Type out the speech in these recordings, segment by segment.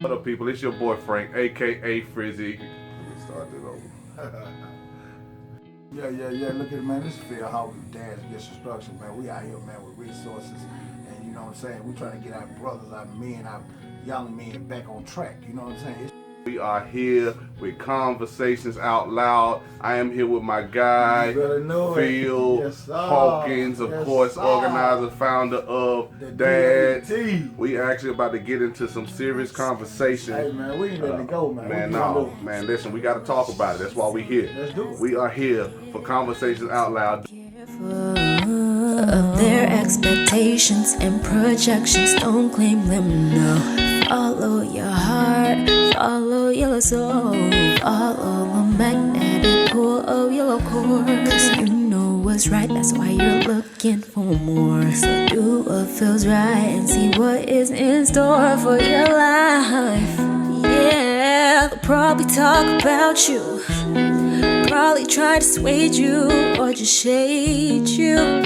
What up, people? It's your boy Frank, aka Frizzy. Let me start it over. Yeah. Look at it, man. This is Phil Hawkins, Dad's Gets Instruction, man. We out here, man, with resources. And you know what I'm saying? We trying to get our brothers, our men, our young men back on track. You know what I'm saying? We are here with Conversations Out Loud. I am here with my guy, Phil Yes, Hawkins, of course, organizer, founder of Dad's. We actually about to get into some serious conversation. Hey, man, we ain't letting it go, man. Man, listen, we got to talk about it. That's why we here. Let's do it. We are here for Conversations Out Loud. Of their expectations and projections, don't claim them, no. Follow your heart, follow your soul, follow the magnetic pull of your core. Cause you know what's right, that's why you're looking for more. So do what feels right and see what is in store for your life. Yeah, they'll probably talk about you, probably try to sway you or just shade you.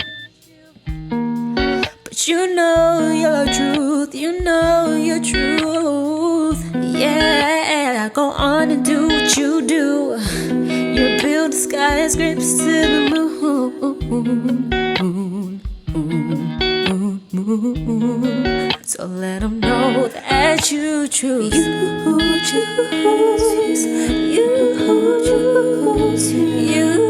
But you know your truth, you know your truth. Yeah, go on and do what you do. You build skyscrapers to the moon. So let them know that you choose. You choose. You choose. You.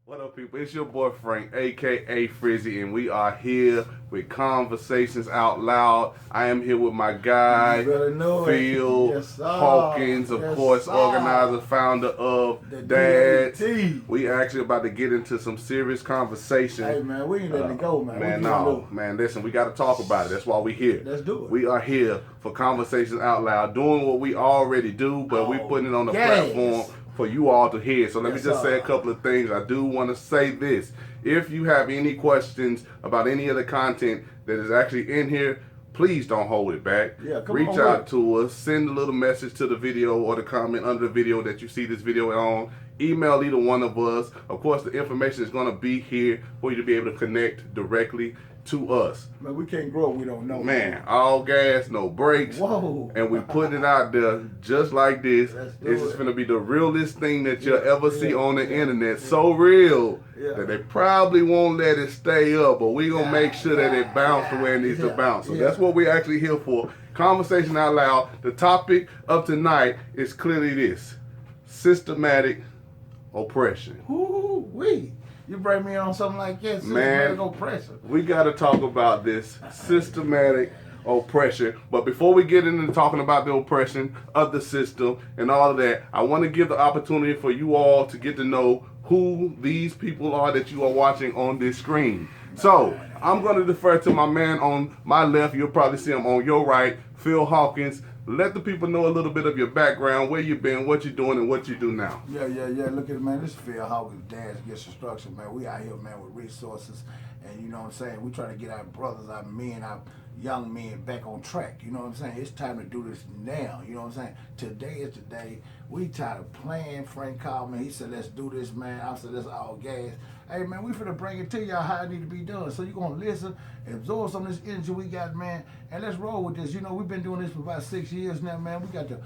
What up, people? It's your boy Frank, aka Frizzy, and we are here with Conversations Out Loud. I am here with my guy, Phil Hawkins, of course, organizer, founder of Dad's. We actually about to get into some serious conversation. Hey, man, we ain't letting it go, man. Man, listen, we got to talk about it. That's why we here. Let's do it. We are here for Conversations Out Loud, doing what we already do, but we putting it on the platform for you all to hear. So let me just say a couple of things. I do want to say this. If you have any questions about any of the content that is actually in here, please don't hold it back. Reach out to us. Send a little message to the video or the comment under the video that you see this video on. Email either one of us. Of course, the information is going to be here for you to be able to connect directly to us. Man, we can't grow what we don't know. Man, all gas, no brakes. Whoa. And we put it out there just like this. This is going to be the realest thing that you'll ever see on the internet. So real that they probably won't let it stay up, but we're going to make sure that it bounce the way it needs to bounce. So that's what we're actually here for. Conversation Out Loud. The topic of tonight is clearly this: systematic oppression. Ooh-wee. You bring me on something like that, man, oppression. We got to talk about this systematic oppression. But before we get into talking about the oppression of the system and all of that, I want to give the opportunity for you all to get to know who these people are that you are watching on this screen. So I'm going to defer to my man on my left. You'll probably see him on your right, Phil Hawkins. Let the people know a little bit of your background, where you've been, what you're doing, and what you do now. Yeah. Look at it, man. This is Phil Hawkins, Dad's Gets Instruction, man. We out here, man, with resources. And you know what I'm saying? We trying to get our brothers, our men, our young men back on track. You know what I'm saying? It's time to do this now. You know what I'm saying? Today is the day. We tired of playing. Frank called me. He said, let's do this, man. I said, let's all gas. Hey, man, we finna bring it to y'all how it need to be done. So you're going to listen, absorb some of this energy we got, man, and let's roll with this. You know, we've been doing this for about 6 years now, man. We got the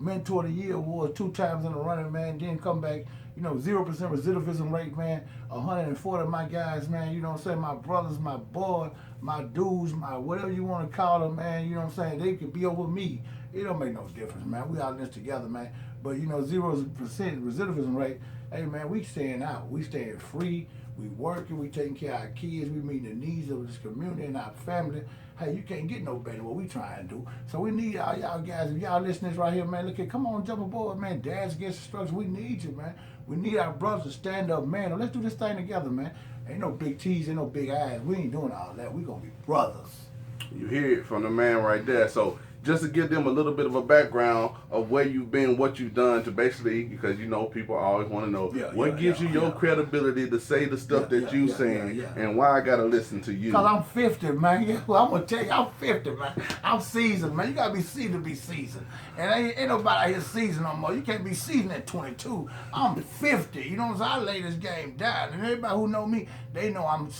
Mentor of the Year award 2 times in a running, man. Then come back, you know, 0% recidivism rate, man. 140 of my guys, man, you know what I'm saying? My brothers, my boy, my dudes, my whatever you want to call them, man, you know what I'm saying? They could be over me. It don't make no difference, man. We all in this together, man. But, you know, 0% recidivism rate, hey, man, we staying out. We staying free. We working. We taking care of our kids. We meeting the needs of this community and our family. Hey, you can't get no better than what we trying to do. So we need all y'all guys. If y'all listeners right here, man, look at, come on, jump aboard, man. Dad's Gets Instruction. We need you, man. We need our brothers to stand up, man. Let's do this thing together, man. Ain't no big T's, ain't no big I's. We ain't doing all that. We gonna be brothers. You hear it from the man right there. So just to give them a little bit of a background of where you've been, what you've done, to basically, because you know people always want to know what gives you your credibility to say the stuff that you saying, and why I gotta listen to you. Cause I'm 50, man. Well, I'm gonna tell you, I'm 50, man. I'm seasoned, man. You gotta be seasoned to be seasoned, and ain't nobody out here seasoned no more. You can't be seasoned at 22. I'm 50. You know what I'm saying? I lay this game down, and everybody who know me, they know I'm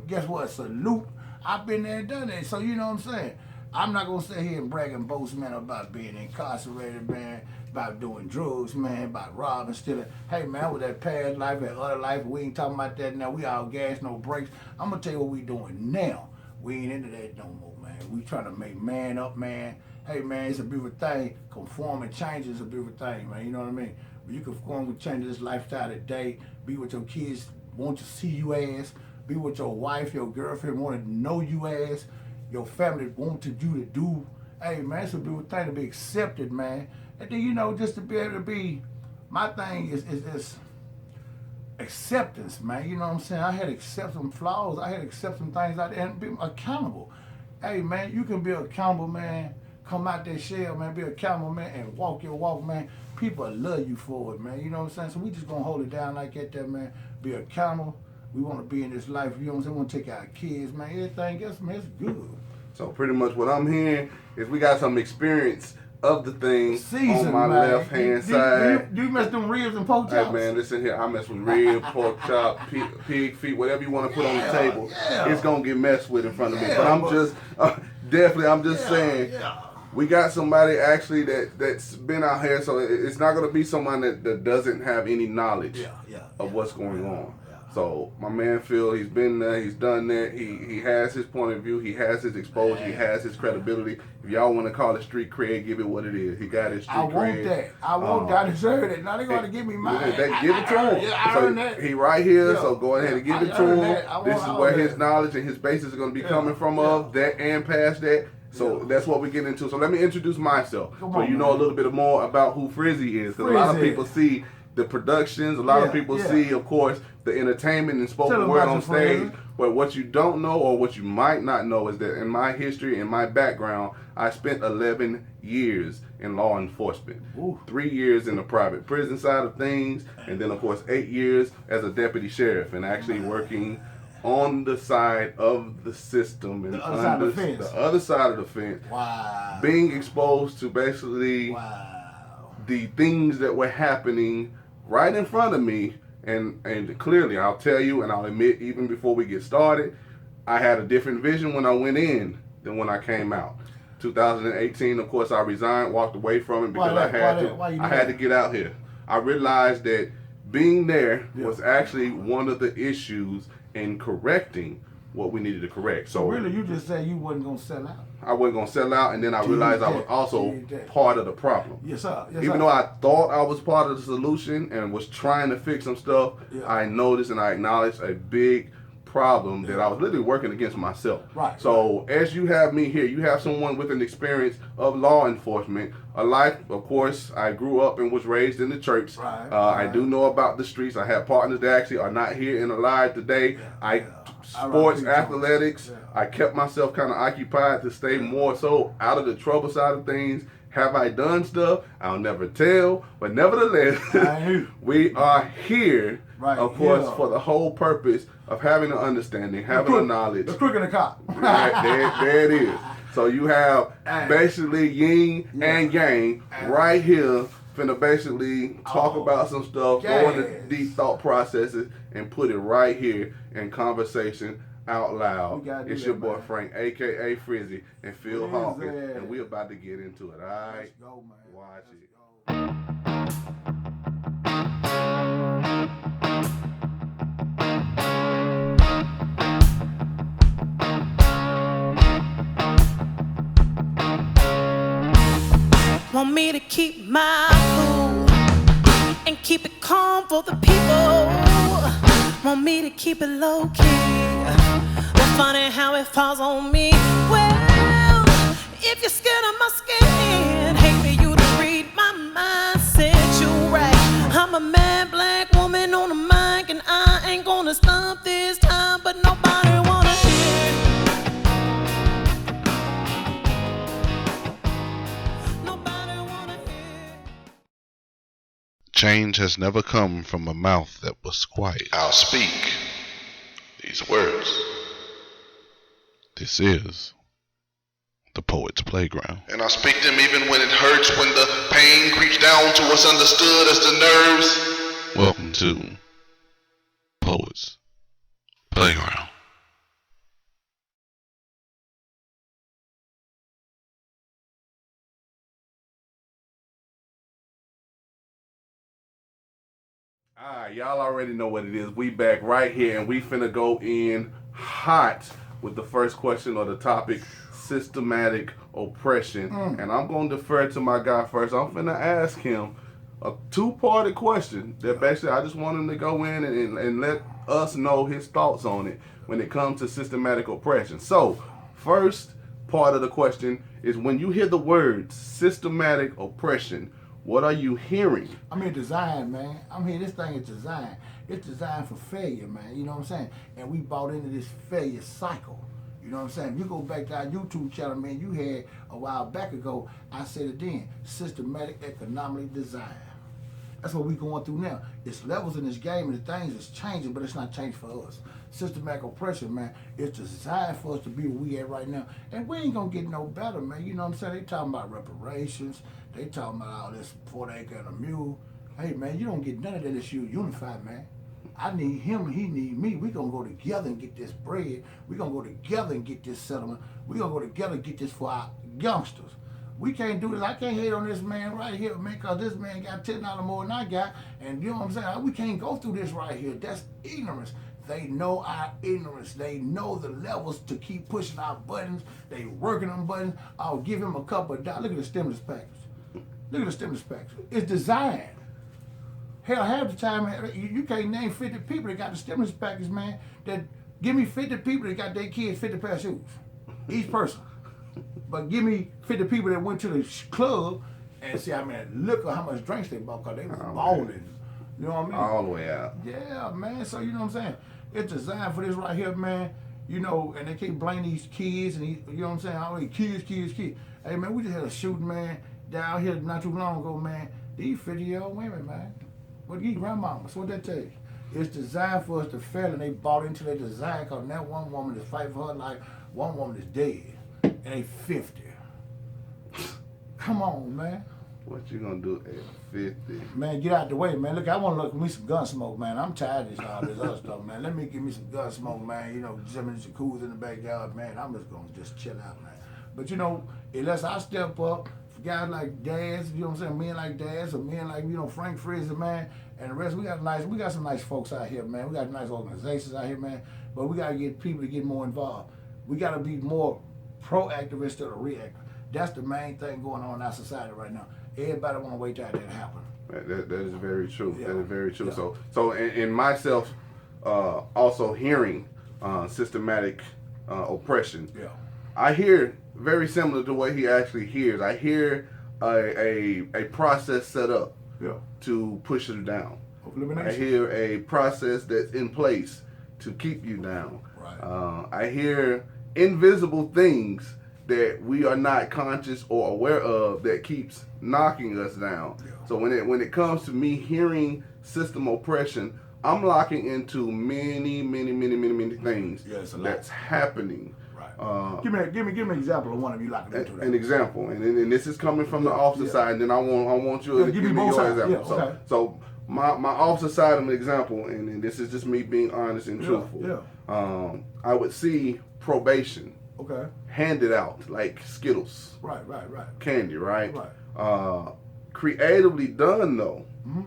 guess what? Salute. I've been there and done that. So you know what I'm saying? I'm not gonna sit here and brag and boast, man, about being incarcerated, man, about doing drugs, man, about robbing, stealing. Hey, man, with that past life, that other life, we ain't talking about that now. We all gas, no brakes. I'm gonna tell you what we doing now. We ain't into that no more, man. We trying to make man up, man. Hey, man, it's a beautiful thing. Conform and change is a beautiful thing, man. You know what I mean? When you conform and change this lifestyle today, be with your kids, want to see you ass, be with your wife, your girlfriend, want to know you ass, your family wanted you to do. Hey, man, it's a beautiful thing to be accepted, man. And then, you know, just to be able to be, my thing is acceptance, man. You know what I'm saying? I had to accept some flaws. I had to accept some things out there and be accountable. Hey, man, you can be accountable, man. Come out that shell, man. Be accountable, man, and walk your walk, man. People love you for it, man. You know what I'm saying? So we just gonna hold it down like that, there, man. Be accountable. We want to be in this life, you know what I'm saying? We want to take our kids, man. Everything else, man, it's good. So pretty much what I'm hearing is we got some experience of the thing on my left hand side. Do you mess them ribs and pork chops? Hey man, listen here. I mess with rib, pork chop, pig feet, whatever you want to put on the table. It's gonna get messed with in front of me. But I'm just saying. We got somebody actually that's been out here, so it's not gonna be someone that doesn't have any knowledge of what's going on. So my man Phil, he's been there, he's done that. He has his point of view, he has his exposure, he has his credibility. If y'all want to call it street cred, give it what it is. He got his street cred. I want that. I deserve it. Now they're going to give me mine. Give it to him. I earned that. He right here, so go ahead and give it to him. This is where his knowledge and his basis is going to be coming from of that and past that. So that's what we get into. So let me introduce myself, so you know a little bit more about who Frizzy is. Because a lot of people see the productions, a lot of people see, of course, the entertainment and spoken word on stage. But what you don't know, or what you might not know, is that in my history, in my background, I spent 11 years in law enforcement. 3 years in the private prison side of things, and then of course 8 years as a deputy sheriff, and actually working on the side of the system and the other side of the fence. Wow. Being exposed to basically the things that were happening right in front of me. And clearly, I'll tell you, and I'll admit, even before we get started, I had a different vision when I went in than when I came out. 2018, of course, I resigned, walked away from it because I had to get out here. I realized that being there was actually one of the issues in correcting what we needed to correct. So really, you just said you wasn't gonna sell out. I wasn't gonna sell out, and then I realized I was also part of the problem. Yes, sir. Even though I thought I was part of the solution and was trying to fix some stuff, I noticed and I acknowledged a big problem that I was literally working against myself. Right. So as you have me here, you have someone with an experience of law enforcement, a life. Of course, I grew up and was raised in the church. I do know about the streets. I have partners that actually are not here and alive today. Sports, athletics. I kept myself kind of occupied to stay more so out of the trouble side of things. Have I done stuff? I'll never tell. But nevertheless, we are here, of course, for the whole purpose of having an understanding, having a knowledge. The crook and the cop. there it is. So you have basically yin and yang right here, finna basically talk about some stuff, go into deep thought processes, and put it right here in conversation out loud. It's your boy Frank, aka Frizzy, and Phil Hawkins, and we about to get into it. All right, let's go, man. Watch it. Want me to keep my cool and keep it calm for the people. Want me to keep it low key. Well, funny how it falls on me. Well, if you're scared of my skin, hate for you to read my mind. Set you right. I'm a mad black woman on the mic, and I ain't gonna stop this time, but nobody wanna hear. Change has never come from a mouth that was quiet. I'll speak these words. This is the Poet's Playground. And I'll speak them even when it hurts, when the pain creeps down to what's understood as the nerves. Welcome to Poet's Playground. Alright, y'all already know what it is. We back right here and we finna go in hot with the first question or the topic, systematic oppression. And I'm gonna defer to my guy first. I'm finna ask him a two-parted question that basically I just want him to go in and let us know his thoughts on it when it comes to systematic oppression. So, first part of the question is, when you hear the word systematic oppression, what are you hearing? I mean, design, man. I mean, this thing is designed. It's designed for failure, man. You know what I'm saying? And we bought into this failure cycle. You know what I'm saying? You go back to our YouTube channel, man. You had a while back ago, I said it then, systematic economic design. That's what we're going through now. It's levels in this game and the things is changing, but it's not changing for us. Systematic oppression, man, it's designed for us to be where we at right now. And we ain't gonna get no better, man. You know what I'm saying? They talking about reparations. They talking about all this 40 acre and a mule. Hey, man, you don't get none of that unless you unified, man. I need him, he need me. We gonna go together and get this bread. We gonna go together and get this settlement. We gonna go together and get this for our youngsters. We can't do this. I can't hate on this man right here, man, because this man got $10 more than I got. And you know what I'm saying? We can't go through this right here. That's ignorance. They know our ignorance. They know the levels to keep pushing our buttons. They working on buttons. I'll give him a couple of dollars. Look at the stimulus package. Look at the stimulus package. It's designed. Hell, half the time, you can't name 50 people that got the stimulus package, man. That give me 50 people that got their kids 50 pair of shoes. Each person. But give me 50 people that went to the club and see, I mean, look at how much drinks they bought because they was balling. You know what I mean? All the way out. Yeah, man. So, you know what I'm saying? It's designed for this right here, man. You know, and they keep blaming these kids and these, you know what I'm saying? All these kids. Hey, man, we just had a shooting, man, down here not too long ago, man. These 50-year-old women, man. What these grandmamas, what that tell you? It's designed for us to fail, and they bought into their design because that one woman is fighting for her life, one woman is dead, and they 50. Come on, man. What you gonna do at 50? Man, get out the way, man. Look, I want to look at me some gun smoke, man. I'm tired of all this other stuff, man. Let me give me some gun smoke, man. You know, some of the jacuzzi in the backyard, man. I'm just gonna just chill out, man. But you know, unless I step up, for guys like Dads, you know what I'm saying, men like Dads, or men like, you know, Frank Frizzy, man, and the rest, we got some nice folks out here, man. We got nice organizations out here, man. But we gotta get people to get more involved. We gotta be more proactive instead of reactive. That's the main thing going on in our society right now. Everybody want to wait till that happen. That is very true. Yeah. That is very true. Yeah. So in myself, also hearing systematic oppression, Yeah. I hear very similar to what he actually hears. I hear a process set up Yeah. to push you down. Of elimination. I hear a process that's in place to keep you down. Right. I hear invisible things that we are not conscious or aware of that keeps knocking us down. Yeah. So when it comes to me hearing system oppression, I'm locking into many things Yeah, it's a lot. that's happening. Right. Give me an example of one of you locking into that. An example, and this is coming from the officer side, and then I want you to give give me me both your sides. example. Yeah, okay. So my officer side of an example, and this is just me being honest and truthful. Yeah. I would see probation Okay. handed out like Skittles, Right. candy, right? Right. Creatively done though. Mm-hmm.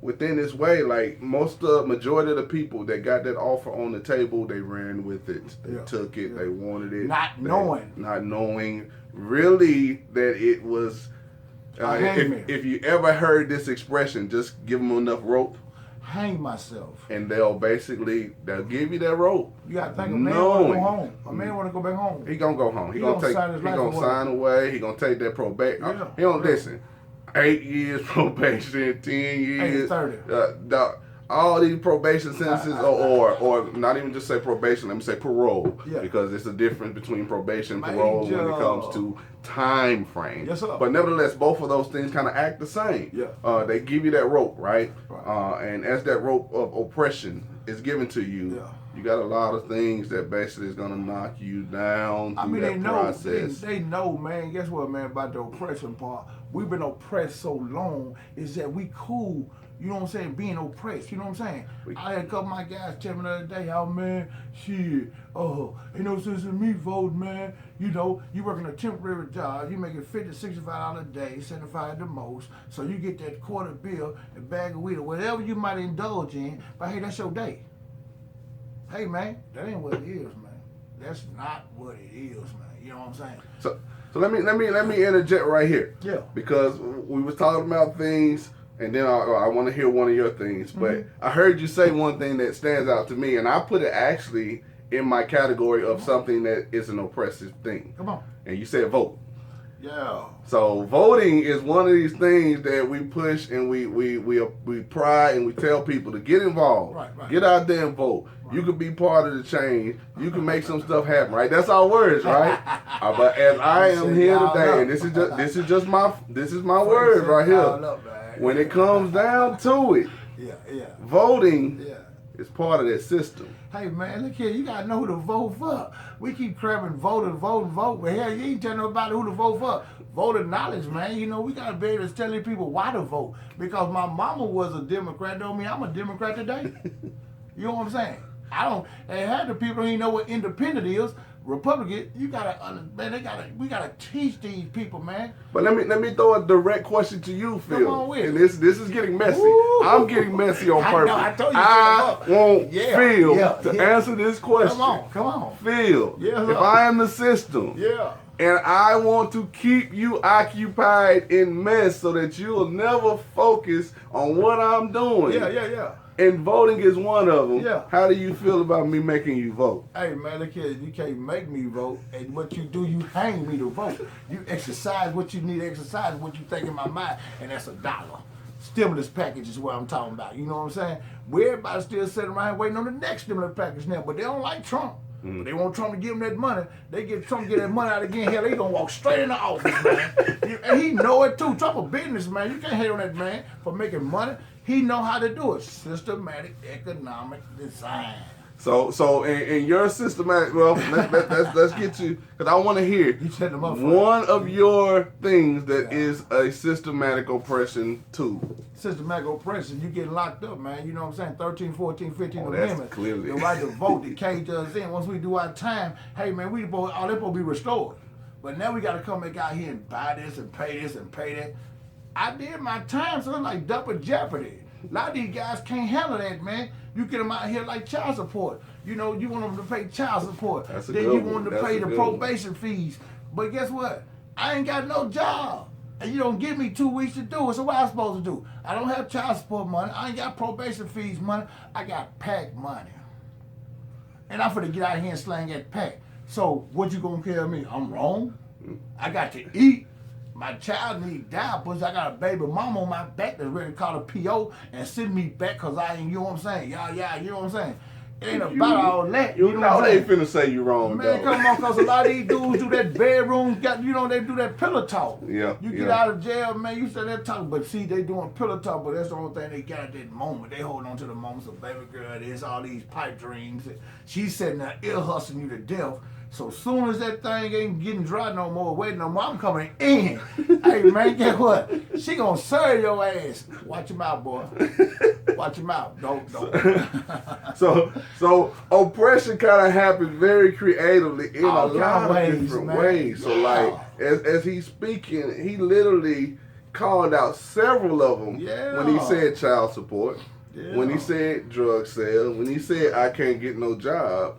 Within this way, like majority of the people that got that offer on the table, they ran with it. They took it. They wanted it. Not knowing really that it was. Hangman. If you ever heard this expression, just give them enough rope, hang myself. and they'll give you that rope. You got to think a man want to go home. A man want to go back home. He gonna go home. He gonna gonna sign his life away. sign away. He gonna take that probation. Yeah. He don't listen. 8 years probation, 10 years. 30. all these probation sentences, or not even just say probation, let me say parole, because it's a difference between probation and parole when it comes to time frame. Yes, sir. But nevertheless, both of those things kind of act the same. Yeah. They give you that rope, right? And as that rope of oppression is given to you, you got a lot of things that basically is going to knock you down through that process. They know, man. Guess what, man, about the oppression part? We've been oppressed so long, is that we cool, you know what I'm saying, being oppressed, you know what I'm saying? I had a couple of my guys tell me the other day, oh, man, shit, ain't no sense in me voting, man. You know, you working a temporary job, you making $50, $65 a day, $75 at the most, so you get that quarter bill, a bag of weed, or whatever you might indulge in, but hey, that's your day. Hey, man, that ain't what it is, man. That's not what it is, man. You know what I'm saying? So let me interject right here. Yeah. Because we was talking about things, and then I want to hear one of your things. But I heard you say one thing that stands out to me, and I put it actually in my category of something that is an oppressive thing. Come on. And you said vote. Yeah. So voting is one of these things that we push and we pride and we tell people to get involved. Right. Get out there and vote. Right. You can be part of the change. You can make some stuff happen, right? That's our words, right? But as I am here today, and this is my words right here. When it comes down to it, voting is part of that system. Hey, man, look here, you got to know who to vote for. We keep cramming vote, but hell, you ain't telling nobody who to vote for. Voter knowledge, man. You know, we got to be able to tell people why to vote. Because my mama was a Democrat, don't mean I'm a Democrat today. You know what I'm saying? And half the people don't even know what independent is. Republican, you gotta understand. We gotta teach these people, man. But let me throw a direct question to you, Phil. Come on with and this is getting messy. Woo. I'm getting messy on purpose. I told you. I want Phil to answer this question. Come on, Phil. Yeah, if I am the system, and I want to keep you occupied in mess so that you will never focus on what I'm doing. Yeah. And voting is one of them. Yeah. How do you feel about me making you vote? Hey, man, look here. You can't make me vote. And what you do, you hang me to vote. You exercise what you need to exercise, what you think in my mind, and that's $1. Stimulus package is what I'm talking about. You know what I'm saying? Everybody's still sitting around waiting on the next stimulus package now, but they don't like Trump. They want Trump to give them that money. They get Trump to get that money out again. Hell, they gonna walk straight in the office, man. And he know it too. Trump a businessman. You can't hate on that man for making money. He know how to do it. Systematic economic design. So in your systematic, well, let's get to, because I want to hear one of your things that is a systematic oppression too. Systematic oppression, you get locked up, man. You know what I'm saying? 13, 14, 15 amendments. Clearly. The right to vote, the cage us in. Once we do our time, hey, man, they're supposed to be restored. But now we got to come back out here and buy this and pay this and pay that. I did my time, so it's like double jeopardy. A lot of these guys can't handle that, man. You get them out here like child support. You know, you want them to pay child support. Then you want them to pay the probation fees. But guess what? I ain't got no job. And you don't give me 2 weeks to do it, so what am I supposed to do? I don't have child support money. I ain't got probation fees money. I got PAC money. And I'm finna get out here and slang that PAC. So what you gonna tell me? I'm wrong? I got to eat. My child need diapers. I got a baby mama on my back that's ready to call a PO and send me back because I ain't, you know what I'm saying? Yeah, you know what I'm saying? It ain't about all that. You know they finna say you wrong, man, though. come on, because a lot of these dudes do that bedroom, they do that pillow talk. Yeah. You get out of jail, man, you say that talk, but see, they doing pillow talk, but that's the only thing they got at that moment. They hold on to the moment. So baby girl, there's all these pipe dreams. She's sitting there ear hustling you to death. So soon as that thing ain't getting dry no more, waiting no more, I'm coming in. Hey, man, guess what? She gonna serve your ass. Watch your mouth, boy. Watch your mouth. Don't. So oppression kind of happens very creatively in a lot of different ways. So like, as he's speaking, he literally called out several of them when he said child support, when he said drug sales, when he said I can't get no job.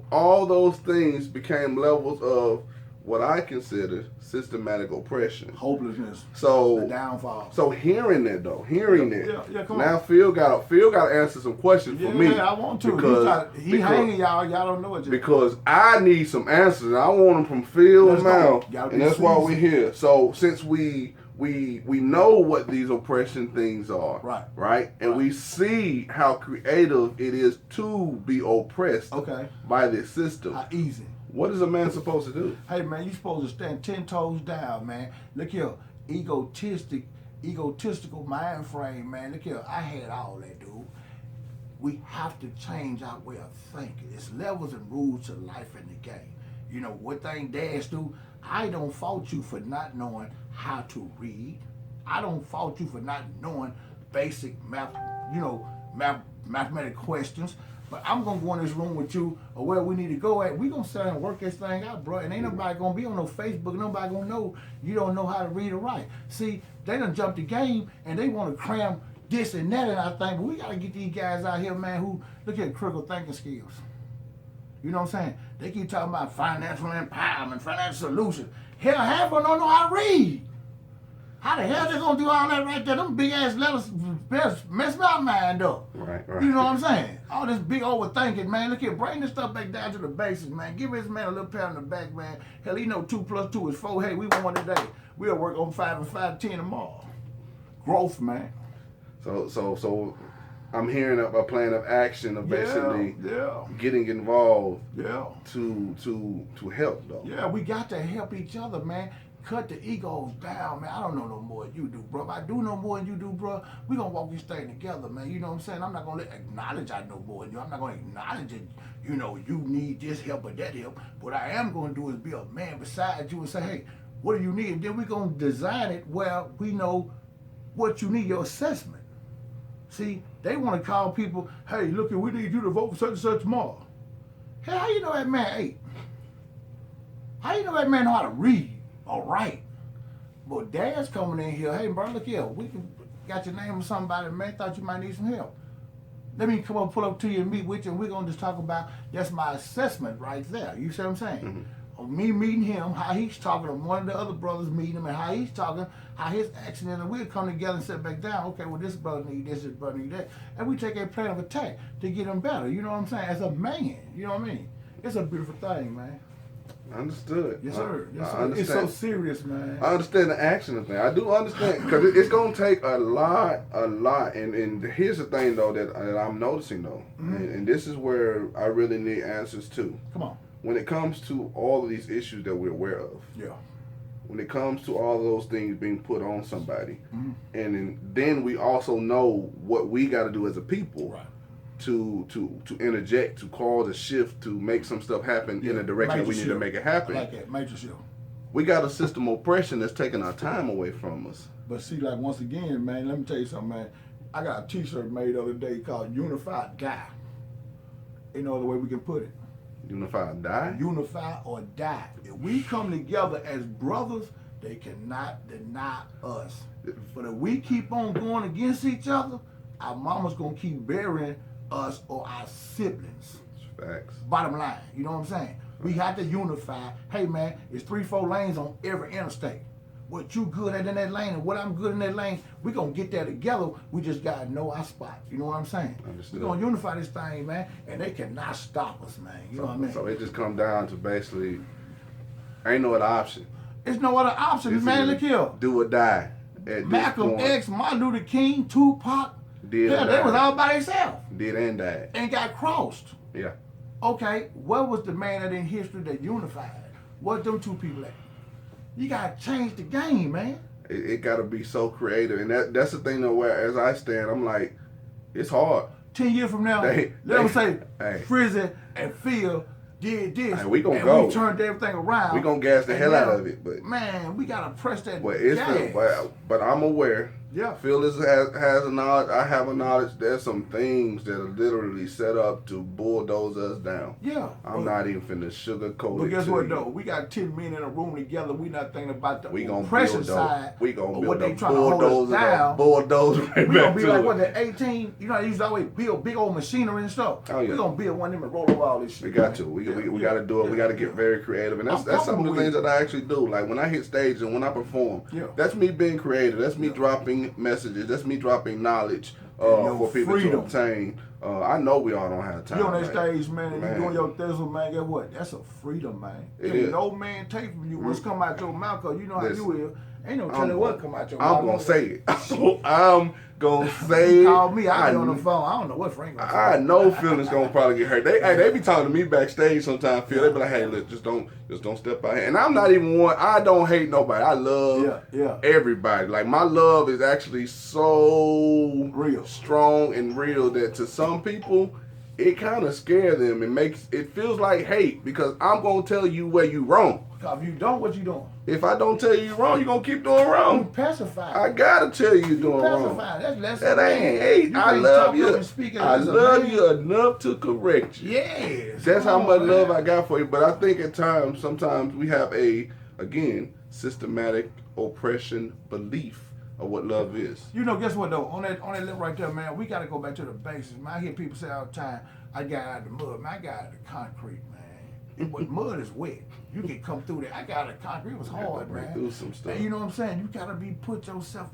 All those things became levels of what I consider systematic oppression. Hopelessness. So the downfall. So hearing that, come now on. Phil got to answer some questions for me. Yeah, I want to. Because he hanging y'all don't know it yet. Because I need some answers. I want them from Phil's mouth, and that's why we're here. So since we we know what these oppression things are, right, and we see how creative it is to be oppressed by this system. How easy. What is a man supposed to do? Hey man, you supposed to stand 10 toes down, man. Look here, egotistical mind frame, man. Look here, I had all that, dude. We have to change our way of thinking. It's levels and rules to life in the game. You know, what thing dads do, I don't fault you for not knowing how to read. I don't fault you for not knowing basic mathematical questions. But I'm going to go in this room with you or where we need to go at. We're going to sit and work this thing out, bro. And ain't nobody going to be on no Facebook. Nobody going to know you don't know how to read or write. See, they done jumped the game and they want to cram this and that in our thing. But we got to get these guys out here, man, who look at critical thinking skills. You know what I'm saying? They keep talking about financial empowerment, financial solutions. Hell, half of them don't know how to read. How the hell they gonna do all that right there? Them big ass letters mess my mind up. Right. You know what I'm saying? All this big overthinking, man. Look here, bring this stuff back down to the basics, man. Give this man a little pat on the back, man. Hell, he know 2 + 2 is 4. Hey, we won today. We'll work on 5 and 5, 10 tomorrow. Growth, man. So I'm hearing a plan of action of basically getting involved to help though. Yeah, we got to help each other, man. Cut the egos down, man. I don't know no more than you do, bro. If I do know more than you do, bro, we gonna walk this thing together, man. You know what I'm saying? I'm not gonna acknowledge I know more than you. I'm not gonna acknowledge that, you know, you need this help or that help. What I am gonna do is be a man beside you and say, hey, what do you need? And then we gonna design it where we know what you need, your assessment. See, they want to call people, hey, look, we need you to vote for such and such tomorrow. Hey, how you know that man ate? How you know that man know how to read or write? But dad's coming in here, hey, bro, look here, we got your name or somebody, man, thought you might need some help. Let me come up, pull up to you and meet with you, and we're going to just talk about, that's my assessment right there. You see what I'm saying? Mm-hmm. Me meeting him, how he's talking, and one of the other brothers meeting him, and how he's talking, how his action is, and we'll come together and sit back down. Okay, well, this brother need this brother need that. And we take a plan of attack to get him better. You know what I'm saying? As a man, you know what I mean? It's a beautiful thing, man. Understood. Yes, sir. Yes, sir. I understand. It's so serious, man. I understand the action of thing. I do understand because it's going to take a lot. And here's the thing, though, that I'm noticing, though. Mm-hmm. And this is where I really need answers to. Come on. When it comes to all of these issues that we're aware of, when it comes to all of those things being put on somebody, and then we also know what we got to do as a people to interject, to cause a shift, to make some stuff happen in a direction that we need to make it happen. I like that, major shift. We got a system of oppression that's taking our time away from us. But see, like once again, man, let me tell you something, man. I got a T-shirt made the other day called "Unified Die." Ain't no other way we can put it. Unify or die? Unify or die. If we come together as brothers, they cannot deny us. But if we keep on going against each other, our mama's going to keep burying us or our siblings. Facts. Bottom line, you know what I'm saying? We have to unify. Hey, man, it's 3-4 lanes on every interstate. What you good at in that lane and what I'm good in that lane, we're going to get there together. We just got to know our spot. You know what I'm saying? Understood. We're going to unify this thing, man, and they cannot stop us, man. You know what I mean? So it just comes down to basically, ain't no other option. There's no other option, It's man. Look here. Do or die. Malcolm X, Martin Luther King, Tupac. They was all by themselves. Did and died. And got crossed. Yeah. Okay, what was the man that in history that unified? What them two people at? You gotta change the game, man. It gotta be so creative, and that's the thing though. Where as I stand, I'm like, it's hard. 10 years from now, let them say Frizzy and Phil did this, and we gonna and go. We turned everything around. We gonna gas the hell out of it, but man, we gotta press that. But I'm aware. Yeah. Phil has a knowledge. I have a knowledge. There's some things that are literally set up to bulldoze us down. Yeah. I'm not even finna sugarcoat it. But guess what though? We got 10 men in a room together. We not thinking about the oppression side. We gonna build what they a trying to hold us down. Bulldozer right We back gonna be to like it. what the 18. You know, I used to always build big old machinery and stuff. Oh, yeah. We gonna build one of them and roll over all this shit. We got to. We gotta do it. We gotta get very creative, and that's some of the things that I actually do. Like when I hit stage and when I perform, that's me being creative. That's me dropping messages. That's me dropping knowledge for people to obtain. I know we all don't have time. You on that stage, man, and you doing your thizzle, man, guess what? That's a freedom, man. It is. No man take from you what's come out your mouth, because you know how you is. Ain't no telling what come out your mouth. I'm gonna say it. I'm gonna say it. Call me. I be on the phone. I don't know what Frank gonna say. I know feelings gonna probably get hurt. They be talking to me backstage sometimes. Phil, they be like, hey, look, just don't step out here. And I'm not even one. I don't hate nobody. I love everybody. Like my love is actually so real, strong and real that to some people it kind of scares them. It feels like hate because I'm gonna tell you where you wrong. If you don't, what you doing? If I don't tell you you're wrong, you're gonna keep doing wrong. You pacified. I gotta tell you you're doing wrong. That ain't hate. I love you. I love you enough to correct you. Yes. That's how much love I got for you. But I think at times, sometimes we have again, systematic oppression belief of what love is. You know, guess what though? On that lip right there, man, we gotta go back to the basics. Man, I hear people say all the time, I got out of the mud. Man, I got out of the concrete, man. But mud is wet. You can come through there. I got out of the concrete. It was hard, man. Through some stuff. And you know what I'm saying? You gotta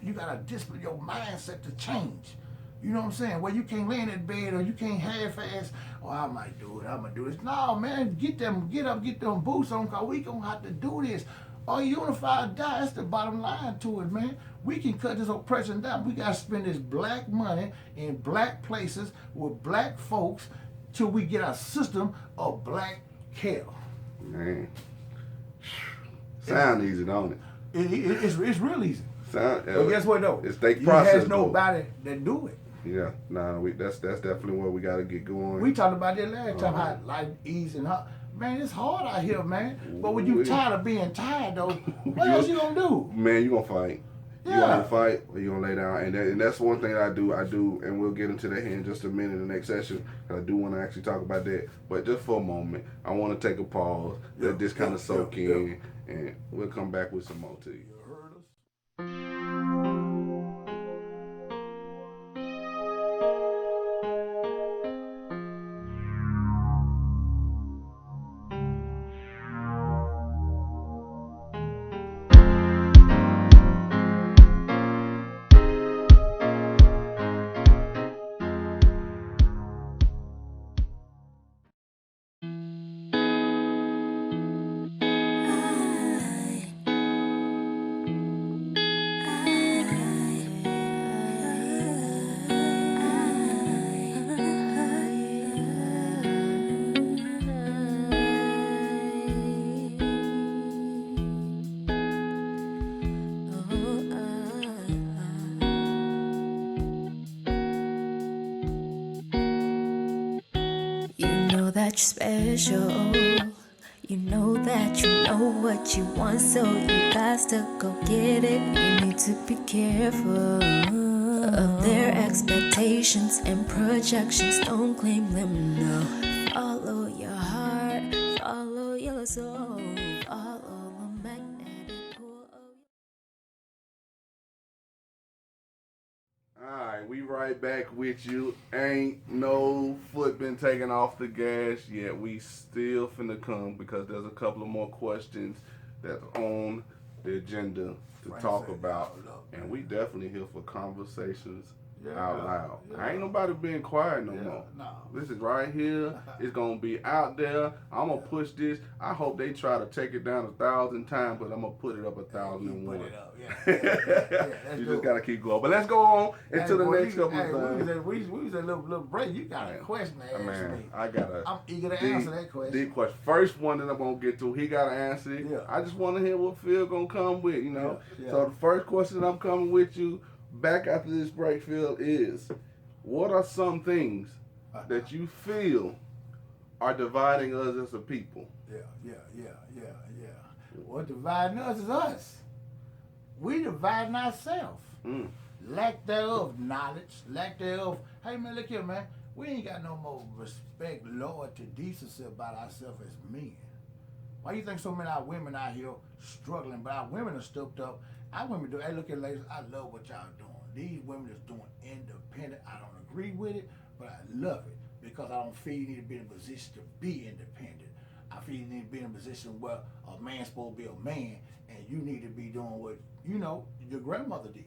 you gotta discipline your mindset to change. You know what I'm saying? Well, you can't lay in that bed or you can't half-ass. Oh, I might do it. I'm gonna do this. No, man, get up, get them boots on, cause we gonna have to do this. Or unify or die. That's the bottom line to it, man. We can cut this oppression down. We gotta spend this black money in black places with black folks till we get a system of black care. Man, sound easy, don't it? It's real easy. But guess what though? It's they process. There's nobody that do it. Yeah, that's definitely where we gotta get going. We talked about that last time, how life easy and hard. Man, it's hard out here, man. But when you tired of being tired, though, what else you gonna do? Man, you gonna fight. Yeah. You gonna fight or you gonna lay down. And that's one thing I do, and we'll get into that here in just a minute in the next session. I do want to actually talk about that. But just for a moment, I want to take a pause, let this kind of soak in, and we'll come back with some more to you. That you're special. You know that you know what you want, so you got to go get it. You need to be careful of their expectations and projections. Don't claim them, no. Follow your heart, follow your soul, follow the magnetic pull of Alright, we right back with you. Ain't no foot been taken off the gas yet. We still finna come because there's a couple of more questions that's on the agenda to talk about. And we definitely here for conversations out loud. Yeah. Ain't nobody being quiet no more. No. This is right here. It's gonna be out there. I'm gonna push this. I hope they try to take it down 1,000 times, but I'm gonna put it up 1,001. You just gotta keep going. But let's go on into the next couple of things. We was a little break. You got a question to ask me. I'm eager to answer that question. Deep question. First one that I'm gonna get to, he gotta answer it. Yeah. I just wanna hear what Phil gonna come with, you know. Yeah. So the first question that I'm coming with you back after this break, Phil, is what are some things that you feel are dividing us as a people? Yeah. What dividing us is us. We dividing ourselves. Lack thereof knowledge, lack thereof. Hey man, look here, man. We ain't got no more respect, loyalty, decency about ourselves as men. Why you think so many of our women out here struggling, but our women are stepped up? Our women do. Hey, look at ladies. I love what y'all doing. These women is doing independent. I don't agree with it, but I love it because I don't feel you need to be in a position to be independent. I feel you need to be in a position where a man's supposed to be a man, and you need to be doing what your grandmother did.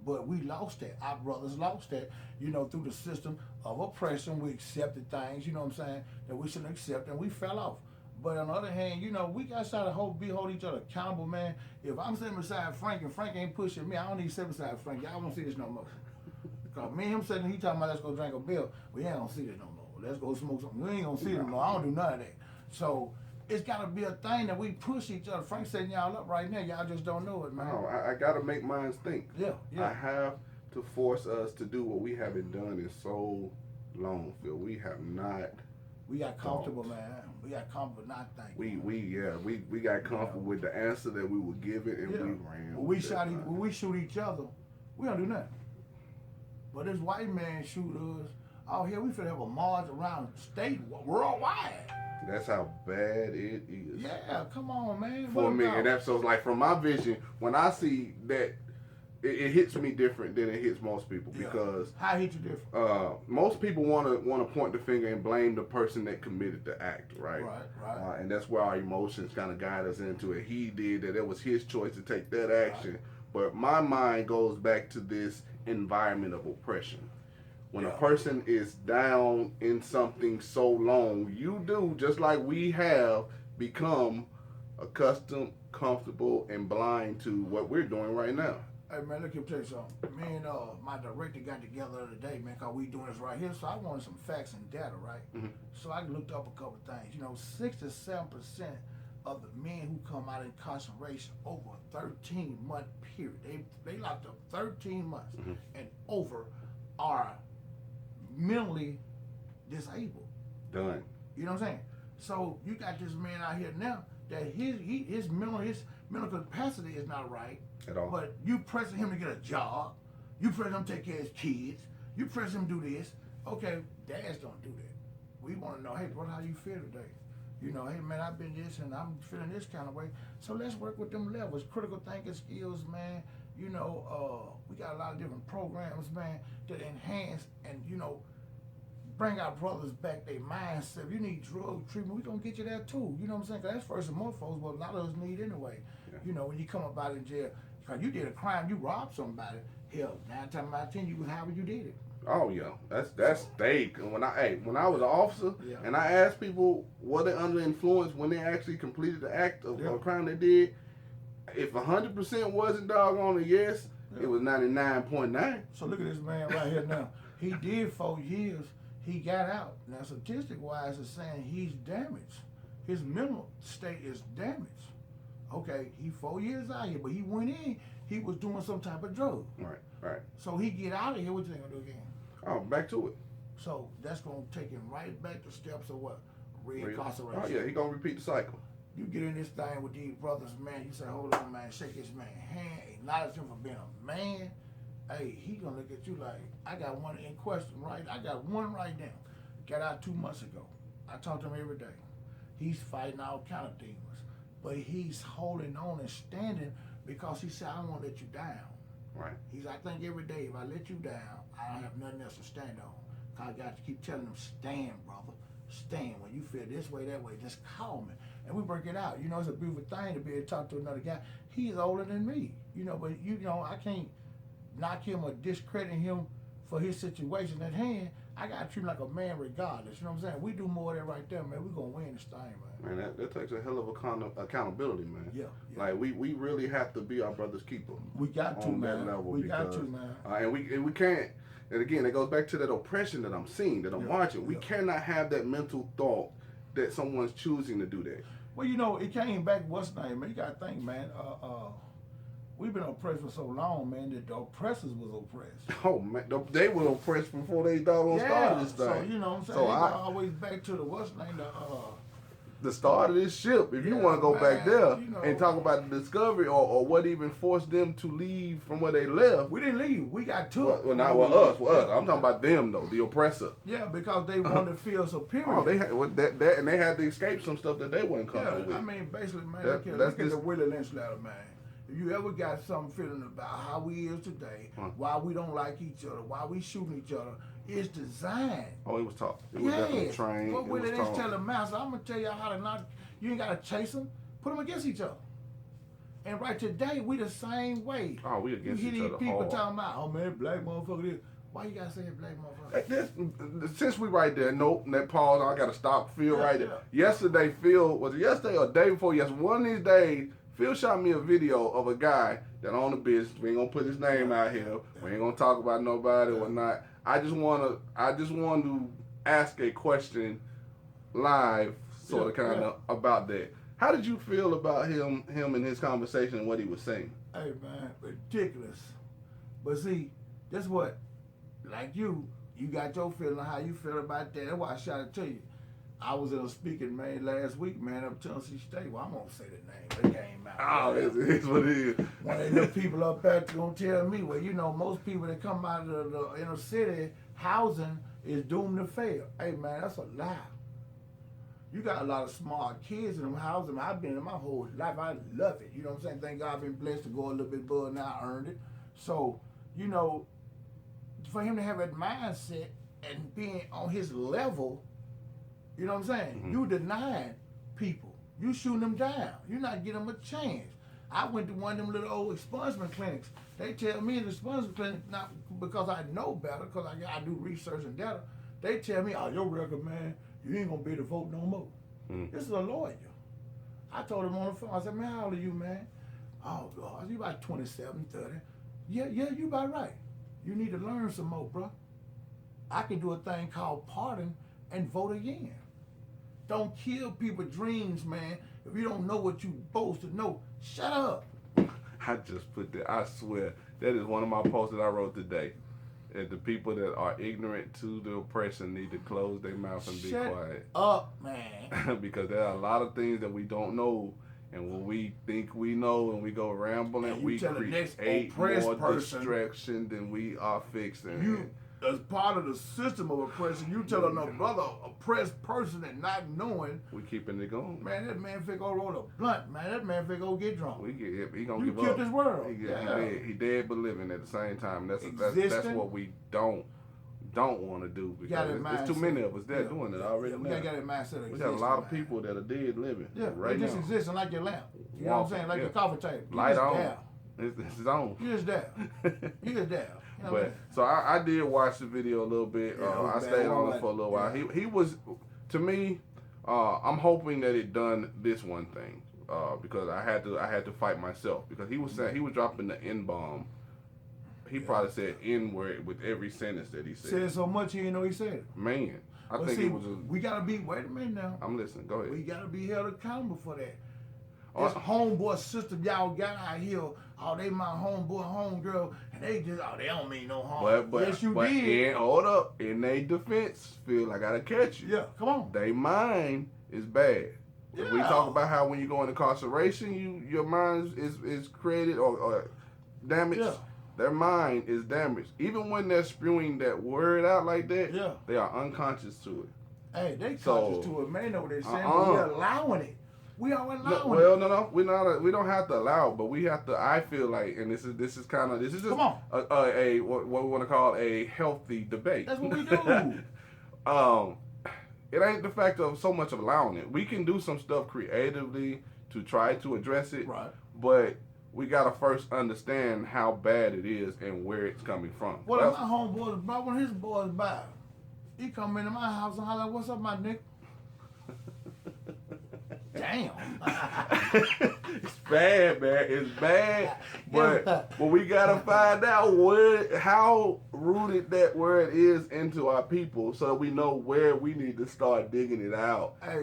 But we lost that. Our brothers lost that. Through the system of oppression, we accepted things. You know what I'm saying, that we shouldn't accept, and we fell off. But on the other hand, you know, we got to hold each other accountable, man. If I'm sitting beside Frank and Frank ain't pushing me, I don't need to sit beside Frank. Y'all won't see this no more. Because me and him sitting, he talking about let's go drink a beer. We ain't gonna see this no more. Let's go smoke something. We ain't gonna see it no more. I don't do none of that. So it's got to be a thing that we push each other. Frank's setting y'all up right now. Y'all just don't know it, man. No, I got to make minds think. Yeah. I have to force us to do what we haven't done in so long, Phil. We have not. We got comfortable, man. We got comfortable not thinking. We got comfortable with the answer that we were given, and we ran. When we shoot each other, we don't do nothing. But this white man shoot us out here. We finna have a march around the state worldwide. That's how bad it is. Yeah, come on, man. For me, and that's so like from my vision, when I see that, it hits me different than it hits most people because how hit you different? Most people want to point the finger and blame the person that committed the act, right? Right. And that's where our emotions kind of guide us into it. He did that; it was his choice to take that action. Right. But my mind goes back to this environment of oppression. When a person is down in something so long, you do, just like we have, become accustomed, comfortable, and blind to what we're doing right now. Hey, man, let me tell you something. Me and my director got together the other day, man, because we doing this right here. So I wanted some facts and data, right? Mm-hmm. So I looked up a couple things. You know, 6 to 7% of the men who come out of incarceration over a 13-month period, they locked up 13 months and over are mentally disabled. Done. You know what I'm saying? So you got this man out here now that his mental capacity is not right at all. But you pressing him to get a job, you pressing him to take care of his kids, you pressing him to do this. Okay, dads don't do that. We want to know, hey, brother, how you feel today? You know, hey, man, I've been this and I'm feeling this kind of way. So let's work with them levels, critical thinking skills, man. You know, we got a lot of different programs, man, that enhance and, you know, bring our brothers back their mindset. If you need drug treatment, we're going to get you there too. You know what I'm saying? Because that's first and most folks, what a lot of us need anyway. Yeah. You know, when you come up out in jail, because you did a crime, you robbed somebody, hell, 9 times out of 10, you however you did it. Oh yeah, that's steak. And when I was an officer and I asked people what they under influence when they actually completed the act of a crime they did, if 100% wasn't doggone a yes, it was 99.9. So look at this man right here now. He did 4 years. He got out. Now statistic wise, it's saying he's damaged. His mental state is damaged. Okay, he 4 years out here, but he went in. He was doing some type of drug. Right. So he get out of here. What you think gonna do again? Oh, back to it. So that's gonna take him right back to steps of what? Reincarceration. Oh yeah, he gonna repeat the cycle. You get in this thing with these brothers, man. You say, hold on, man. Shake this man's hand. Acknowledge him for being a man. Hey, he gonna look at you like, I got one in question, right? I got one right now. Got out 2 months ago. I talk to him every day. He's fighting all kind of demons, but he's holding on and standing because he said, I don't want to let you down. Right. He's, I think every day, if I let you down, I don't have nothing else to stand on. I got to keep telling him, stand, brother. Stand. When you feel this way, that way, just call me. And we work it out. You know, it's a beautiful thing to be able to talk to another guy. He's older than me. You know, but you know, I can't knock him or discredit him for his situation at hand. I got to treat him like a man regardless. You know what I'm saying? We do more of that right there, man. We're going to win this thing, man. Man, that takes a hell of accountability, man. Yeah. Like, we really have to be our brother's keeper. We got to, man. We got to, man. And we can't, and again, it goes back to that oppression that I'm seeing, that I'm watching. We cannot have that mental thought that someone's choosing to do that. Well, you know, it came back, what's the name, man? You got to think, man. We've been oppressed for so long, man, that the oppressors was oppressed. Oh, man, they were oppressed before they started this thing. So, you know what I'm saying? So always back to the, what's the name, the start of this ship. If you want to go back there and talk about the discovery or what even forced them to leave from where they left. We didn't leave. We got took. Well, not us. I'm talking about them, though, the oppressor. Yeah, because they wanted to feel superior. Oh, they had that, and they had to escape some stuff that they weren't comfortable with. I mean, basically, man, look at the Willie Lynch letter, man. If you ever got some feeling about how we is today, why we don't like each other, why we shooting each other, it's designed. Oh, it was taught. It was definitely trained. What Willie Lynch tell the master, I'm going to tell y'all how to not, you ain't got to chase them, put them against each other. And right today, we the same way. Oh, we against each other. You hear these people hard. talking about, oh man, black motherfucker this. Why you gotta say a black motherfucker? Since we right there, nope, that pause, I gotta stop Phil right there. Yeah. Yesterday, Phil, was it yesterday or the day before? Yes, one of these days, Phil shot me a video of a guy that owned a business. We ain't gonna put his name out here. We ain't gonna talk about nobody or not. I just want to ask a question live, sort of kind of about that. How did you feel about him and his conversation and what he was saying? Hey man, ridiculous. But see, that's what, like you got your feeling how you feel about that. That's why I shot it to you. I was in a speaking, man, last week, man, up Tennessee State. Well, I'm gonna say the name. It came out. Oh, it's what it is. One of the people up there gonna tell me, well, you know, most people that come out of the inner city, housing is doomed to fail. Hey man, that's a lie. You got a lot of smart kids in them houses. I've been in my whole life. I love it. You know what I'm saying? Thank God I've been blessed to go a little bit above now. I earned it. So, you know, for him to have that mindset and being on his level, you know what I'm saying? Mm-hmm. You denying people. You shooting them down. You're not giving them a chance. I went to one of them little old expungement clinics. They tell me in the expungement clinic, not because I know better, because I do research and data, they tell me, oh, your record, man, you ain't gonna be able to vote no more. This is a lawyer. I told him on the phone, I said, man, how old are you, man? Oh, God, you about 27, 30. Yeah, you about right. You need to learn some more, bro. I can do a thing called pardon and vote again. Don't kill people's dreams, man. If you don't know what you're supposed to know, shut up. I just put that, I swear, that is one of my posts that I wrote today. That the people that are ignorant to the oppression need to close their mouth and be quiet. Shut up, man. Because there are a lot of things that we don't know, and when we think we know and we go rambling, we create more distraction than we are fixing. You, as part of the system of oppression, you tell another oppressed person that not knowing, we keeping it going. Man, that man finna go roll a blunt, man. That man finna go get drunk. He gonna give up. You killed this world. He dead but living at the same time. That's what we don't want to do, because there's too many of us there doing it already. We gotta get that mindset. We got a lot of people that are dead living. Right now. Just existing like your lamp. You know what I'm saying? Like your coffee table. Light on. It's on. You just there. You just there. You know but so I did watch the video a little bit. I stayed on it for a little while. He was, to me, I'm hoping that it done this one thing, because I had to fight myself, because he was saying, he was dropping the N-bomb. He probably said N-word with every sentence that he said. Said so much he didn't know he said it. Man, I think it was. We gotta be. Wait a minute now. I'm listening. Go ahead. We gotta be held accountable for that. This homeboy system y'all got out here, oh, they my homeboy, homegirl, and they just, oh, they don't mean no harm. But yes, you did. Hold up. In their defense, Phil, I gotta catch you. Yeah, come on. They mind is bad. Yeah. We talk about how when you go into incarceration, your mind is created or damaged. Yeah. Their mind is damaged. Even when they're spewing that word out like that, they are unconscious to it. Hey, they conscious to it, man. They know what they're saying, but we're allowing it. We are allowing it. No, we're not. We don't have to allow it, but we have to. I feel like, and this is just what we want to call a healthy debate. That's what we do. It ain't the fact of so much of allowing it. We can do some stuff creatively to try to address it, right? But we gotta first understand how bad it is and where it's coming from. Well, my homeboy, one of his boys by, he come into my house and holler, "What's up, my nigga?" Damn. It's bad, man. It's bad. But we gotta find out how rooted that word is into our people, so that we know where we need to start digging it out. Hey,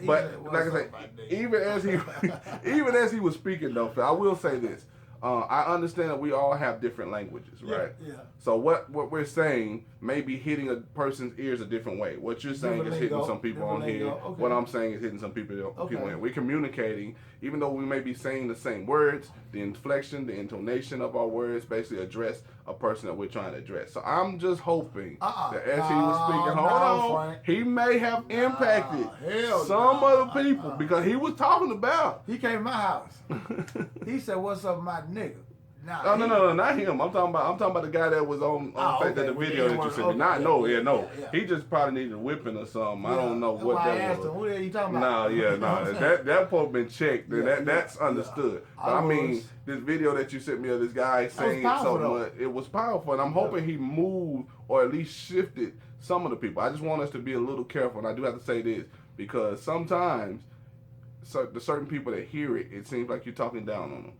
but like I say, even as he was speaking though, I will say this. I understand that we all have different languages, right? Yeah. So what we're saying may be hitting a person's ears a different way. What you're saying is hitting some people on here. Okay. What I'm saying is hitting some people on here. We're communicating, even though we may be saying the same words, the inflection, the intonation of our words basically address a person that we're trying to address. So I'm just hoping that as he was speaking, he may have impacted some other people, because he was talking about. He came to my house. He said, "What's up, my nigga?" Nah, no, not him. I'm talking about the guy that was on the video that you sent me. No. He just probably needed whipping or something. I don't know what that was. Him, who are you talking about? That post been checked. That's understood. But I mean, this video that you sent me of this guy saying so much, it was powerful, and I'm hoping he moved or at least shifted some of the people. I just want us to be a little careful, and I do have to say this because sometimes the certain people that hear it, it seems like you're talking down on them.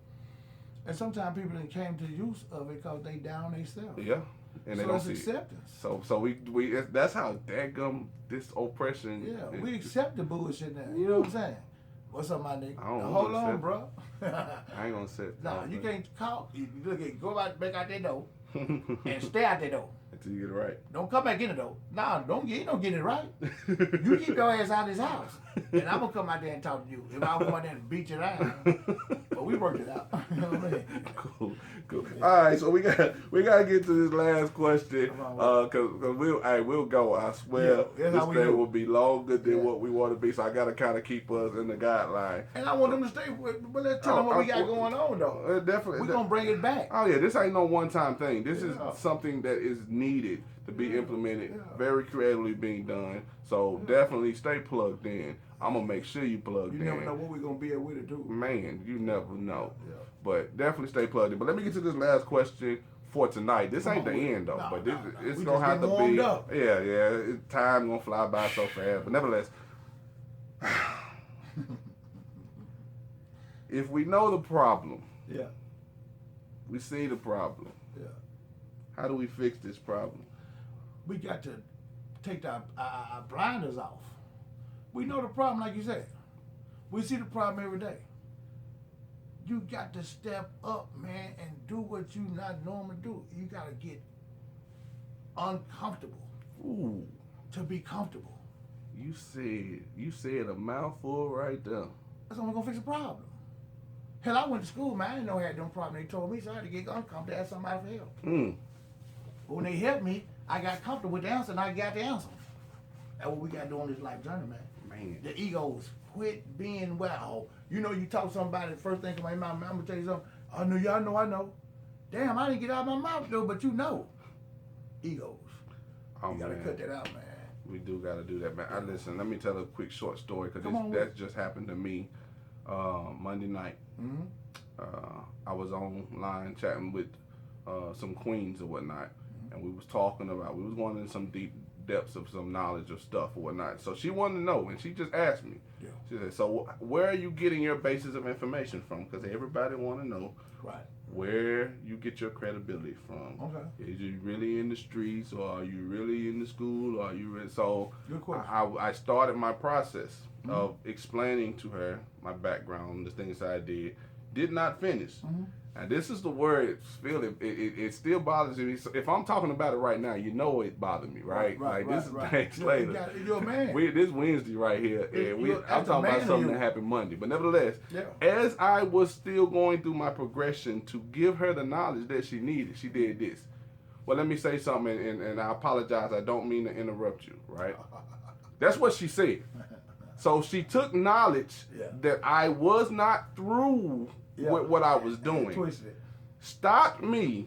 And sometimes people that came to the use of it because they down themselves. Yeah, and they don't see acceptance. It. So we that's how daggum this oppression. Yeah, we accept the bullshit now. You know what I'm saying? What's up, my nigga? Hold on, bro. I ain't gonna sit. Nah, you can't call. You go back out that door and stay out that door. Until you get it right. Don't come back in the door. Nah, don't get it right. You keep your ass out of this house. And I'm gonna come out there and talk to you. If I come out there and beat you down. But we worked it out. You know what I mean? Cool. Alright, so we gotta get to this last question. Cause we'll go. I swear this thing will be longer than what we want to be. So I gotta kinda keep us in the guideline. And I want them to stay but let's tell them what we got going on though. Definitely. We're gonna bring it back. Oh yeah, this ain't no one time thing. This is something that is needed to be implemented, very creatively being done. So definitely stay plugged in. I'm gonna make sure you plugged in. You never know what we're gonna be able to do. Man, you never know. Yeah. But definitely stay plugged in. But let me get to this last question for tonight. This ain't the end though, but it's gonna have to be. Up. Yeah. Time gonna fly by so fast. But nevertheless, if we know the problem, we see the problem. How do we fix this problem? We got to take our blinders off. We know the problem, like you said. We see the problem every day. You got to step up, man, and do what you not normally do. You got to get uncomfortable to be comfortable. You said a mouthful right there. That's only gonna fix the problem. Hell, I went to school, man. I didn't know I had no problem. They told me, so I had to get uncomfortable to ask somebody for help. But when they helped me, I got comfortable with the answer, and I got the answer. That's what we got to do on this life journey, man. The egos, quit being wow. You know, you talk to somebody, the first thing come out of my mouth, I'm going to tell you something. I know. Damn, I didn't get out of my mouth, though, but you know. Egos. You got to cut that out, man. We do got to do that, man. Listen, let me tell a quick short story, because that just happened to me Monday night. I was online chatting with some queens or whatnot, and we was talking about, we was going into some deep depths of some knowledge of stuff or whatnot. So she wanted to know, and she just asked me. She said, so where are you getting your basis of information from? Because everybody want to know where you get your credibility from. Is you really in the streets, or are you really in the school, or are you really? So I started my process of explaining to her my background, the things I did not finish. And this is the word, it still bothers me. So if I'm talking about it right now, you know it bothered me, right? This is days later. You're a man. This Wednesday right here, and I'm talking about something that happened Monday. But nevertheless, as I was still going through my progression to give her the knowledge that she needed, she did this. Well, let me say something, and I apologize. I don't mean to interrupt you, right? That's what she said. So she took knowledge that I was not through with what I was doing, stopped me,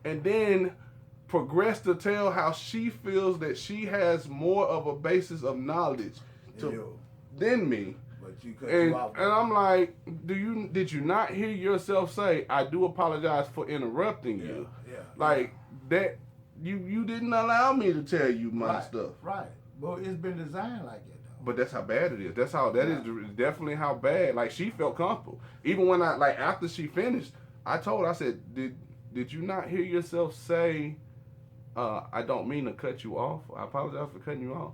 and then progressed to tell how she feels that she has more of a basis of knowledge than me. But you cut and you off, I'm like, did you not hear yourself say, I do apologize for interrupting you? Like that you didn't allow me to tell you my stuff. Right. Well, it's been designed like that. But that's how bad it is. That is definitely how bad. Like, she felt comfortable. Even when after she finished, I told her, I said, did you not hear yourself say, I don't mean to cut you off. I apologize for cutting you off.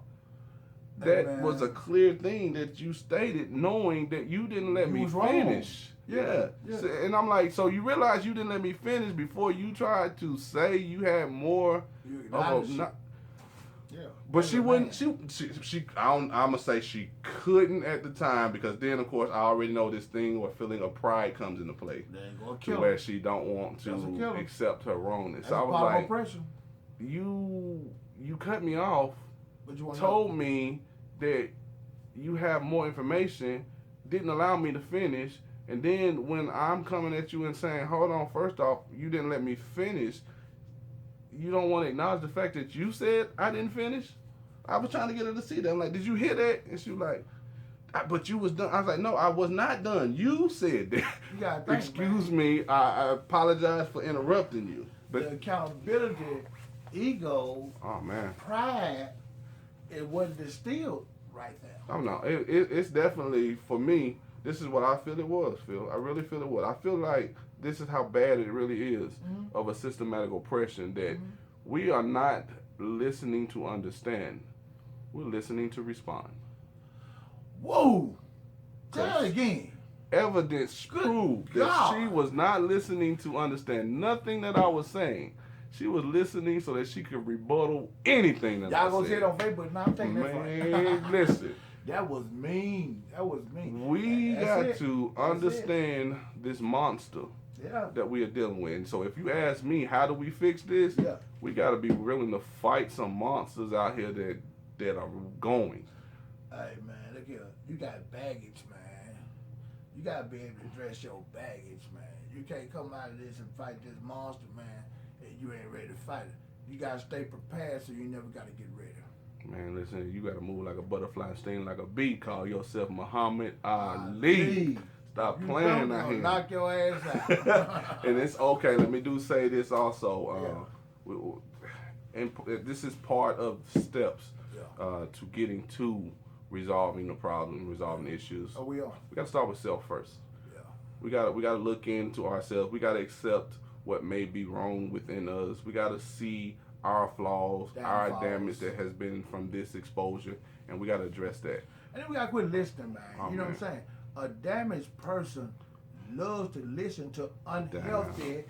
That was a clear thing that you stated, knowing that you didn't let me finish. Yeah. So, and I'm like, so you realize you didn't let me finish before you tried to say you had more But she wouldn't. I'm gonna say she couldn't at the time, because then of course I already know this thing where feeling of pride comes into play, to where she don't want to accept her wrongness. So I was like, oppression. You cut me off, but you told me that you have more information, didn't allow me to finish, And then when I'm coming at you and saying, hold on, first off, you didn't let me finish, you don't want to acknowledge the fact that you said I didn't finish? I was trying to get her to see that. I'm like, did you hear that? And she was like, but you was done. I was like, no, I was not done. You said that. You gotta think, Excuse man. me, I apologize for interrupting you. But the accountability, ego, oh man, pride, it wasn't distilled right there. Oh no, it's definitely, for me, this is what I feel it was, Phil. I really feel it was. I feel like this is how bad it really is of a systematic oppression, that we are not listening to understand. We're listening to respond. Whoa! Tell it again. Evidence proved that she was not listening to understand nothing that I was saying. She was listening so that she could rebuttal anything that I said. Y'all gonna say it on Facebook now? I'm taking that from you. Man, listen. That was mean. That was mean. We That's got to understand this monster that we are dealing with. And so if you ask me, how do we fix this? Yeah. We got to be willing to fight some monsters out here that are going. Hey, man, look here. You got baggage, man. You got to be able to address your baggage, man. You can't come out of this and fight this monster, man, and you ain't ready to fight it. You got to stay prepared so you never got to get ready. Man, listen, you got to move like a butterfly and sting like a bee. Call yourself Muhammad Ali. Stop playing out here. Knock your ass out. And it's okay. Let me say this also. And this is part of steps to getting to resolving the problem, resolving issues. Oh, we are. We got to start with self first. Yeah. We got to look into ourselves. We got to accept what may be wrong within us. We got to see our flaws, our damage that has been from this exposure, and we got to address that. And then we got to quit listening, man. Oh, you know man. what I'm saying? A damaged person loves to listen to unhealthy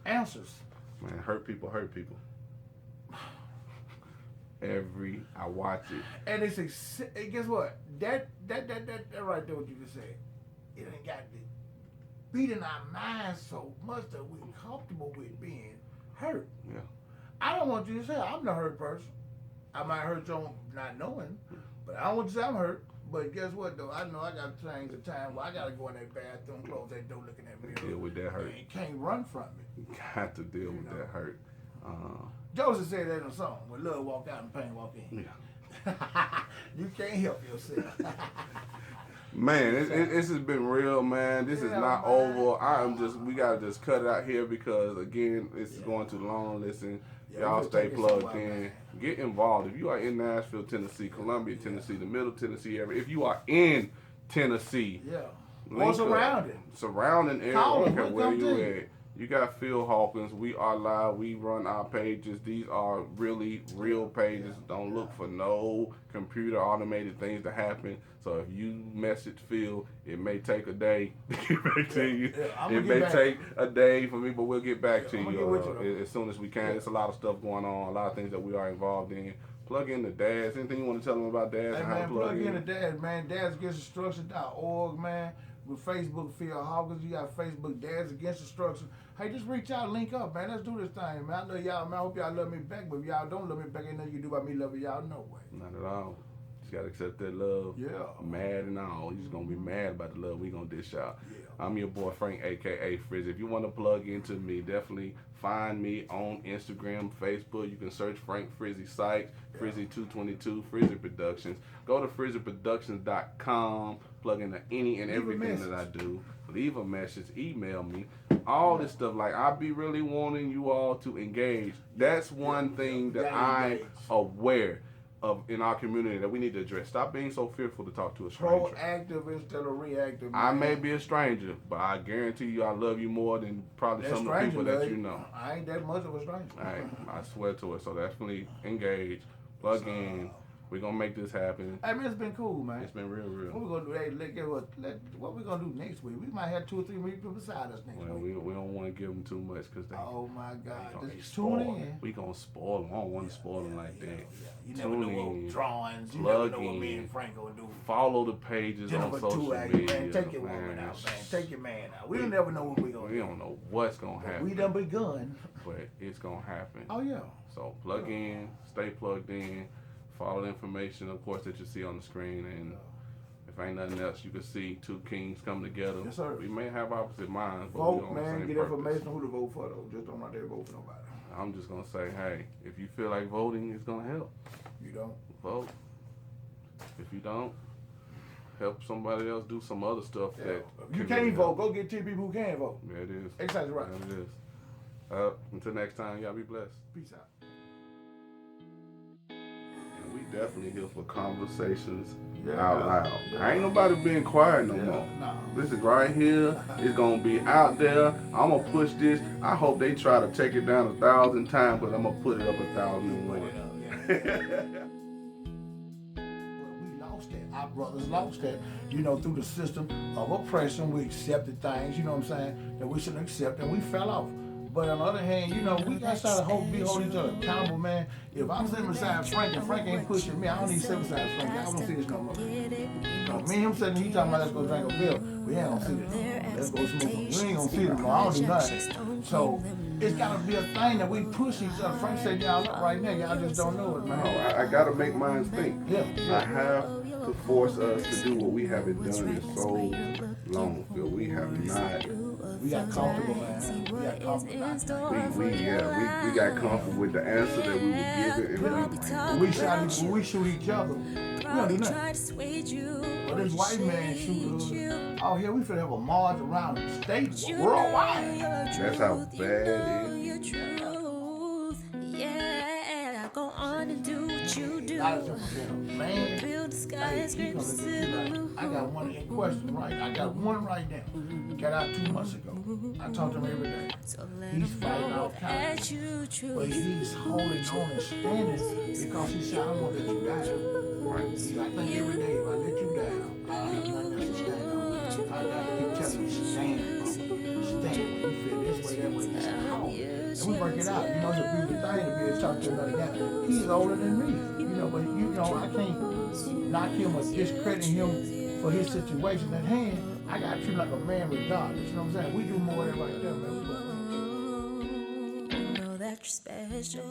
answers. Man, hurt people. I watch it. And guess what? That right there, what you just said, it ain't got to beat in our minds so much that we're comfortable with being hurt. Yeah. I don't want you to say I'm the hurt person. I might hurt you on not knowing, but I don't want you to say I'm hurt. But guess what, though? I know I got things at time where I got to go in that bathroom, close that door, looking at me. Deal with that hurt. You can't run from it. You got to deal with that hurt. Joseph said that in a song, when love walk out and pain walk in. Yeah. You can't help yourself. Man, this has been real, man. This is not over. We gotta just cut it out here because again, it's going too long. Listen, y'all stay plugged in. Get involved. If you are in Nashville, Tennessee, Columbia, Tennessee, the Middle Tennessee area, if you are in Tennessee, or surrounding area, Call okay, them, where you at? You got Phil Hawkins. We are live. We run our pages. These are really real pages. Don't look for no computer automated things to happen. So if you message Phil, it may take a day to get back to you. It may take a day for me, but we'll get back to you as soon as we can. There's a lot of stuff going on, a lot of things that we are involved in. Plug in the dads. Anything you want to tell them about dads and how to plug in? Plug in the dads, man. dadsagainstdestruction.org, man. With Facebook, Phil Hawkins. You got Facebook, Dads Against Destruction. Hey, just reach out, link up, man. Let's do this thing, man. I know y'all, man. I hope y'all love me back, but if y'all don't love me back, ain't nothing you can do about me loving y'all no way. Not at all. Just gotta accept that love. Yeah. Mad and all. You just gonna be mad about the love we gonna dish out. Yeah. I'm your boy Frank, aka Frizzy. If you want to plug into me, definitely find me on Instagram, Facebook. You can search Frank Frizzy Sykes, Frizzy222, Frizzy Productions. Go to frizzyproductions.com. Plug into any and everything that I do. Leave a message, email me. All this stuff. Like, I be really wanting you all to engage. That's one thing that I'm aware of in our community that we need to address. Stop being so fearful to talk to a stranger. Proactive instead of reactive. Man. I may be a stranger, but I guarantee you I love you more than probably some of the people that you know. I ain't that much of a stranger. I swear to it. So definitely engage, plug in. We're gonna make this happen. Hey man, it's been cool, man. It's been real. What we gonna do? Hey, what we gonna do next week? We might have 2 or 3 people beside us next week. We don't want to give them too much because they. Oh my God! Just tune in. We gonna spoil them. I don't want to spoil them like that. Yeah. You never know what drawings. You plug never know what me in, and Frank gonna do. Follow the pages on social media. Man, take your woman out, man. Take your man out. We don't never know what we gonna do. We don't know what's gonna happen. We done begun. But it's gonna happen. Oh yeah. So plug in, stay plugged in. Follow the information, of course, that you see on the screen, and if ain't nothing else, you can see two kings come together. Yes, sir. We may have opposite minds, but Vote, we on the man. same Get purpose. information on who to vote for, though. Just don't out there vote for nobody. I'm just gonna say, hey, if you feel like voting is gonna help, You don't? vote. If you don't, help somebody else do some other stuff that You can can't really vote. help. Go get 10 people who can vote. Yeah, it is. Exactly right. Yeah, it is. Until next time, y'all be blessed. Peace out. And we definitely here for conversations Yeah. out loud. Yeah. Ain't nobody being quiet no more. Nah. This is right here. It's gonna be out there. I'm gonna push this. I hope they try to take it down 1,000 times, but I'm gonna put it up 1,000 more. We lost that. Our brothers lost that. Through the system of oppression, we accepted things, you know what I'm saying, that we shouldn't accept, and we fell off. But on the other hand, we got to try to hold each other accountable, man. If I'm sitting beside Frank and Frank ain't pushing me, I don't even sit beside Frank. I don't see this no more. Me and him sitting, he talking about let's go drink a beer. We ain't gonna see this no more. Let's go smoke. We ain't gonna see this no more. I don't do nothing. So it's gotta be a thing that we push each other. Frank said y'all up right now. Y'all just don't know it, man. No, I gotta make mine think. Yeah. I have to force us to do what we haven't done in so long, Phil. We have not. We got comfortable, man. We got comfortable. We got comfortable with the answer that we were given, and we shoot each other. We don't do nothing. But this white man shoot us. Out here, we finna have a march around the state worldwide. that's how bad it is. Yeah, go on and do what you do. Man, Build skyscrapers in the moon. I got one question right. I got one right now. Got out 2 months ago. I talk to him every day. So let He's them fighting know all kinds. that you choose. But he's holding on and standing because he said, I don't want to let you down. Right. He's like, I think every day if I let you down, I have nothing else to stand on. I got to keep telling you, stand, bro. Stand. When you feel this way, that way, this how. And we work it out. It's a beautiful thing to be able to talk to another guy. He's older than me. But I can't knock him or discredit him for his situation at hand. I got to treat like a man regardless. You know what I'm saying? We do more than right there, man. Know that you're special.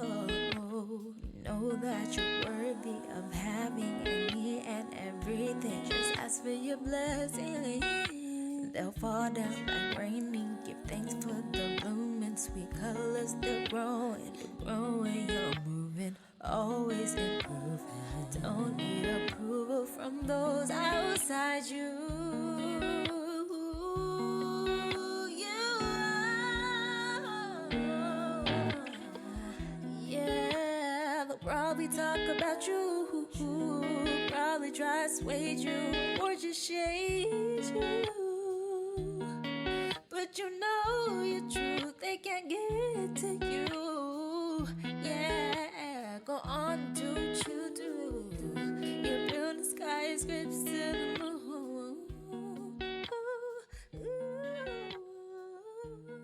Know that you're worthy of having any and everything. Just ask for your blessing. They'll fall down like raining. Give thanks for the blooming sweet colors. They're growing, you're moving, always improving. Don't need approval from those outside you. Yeah, they'll probably talk about you, probably try to sway you or just shade you. But you know your truth, they can't get to you. Yeah, go on, do what you do. You're building skyscrapers to the moon. Ooh, ooh.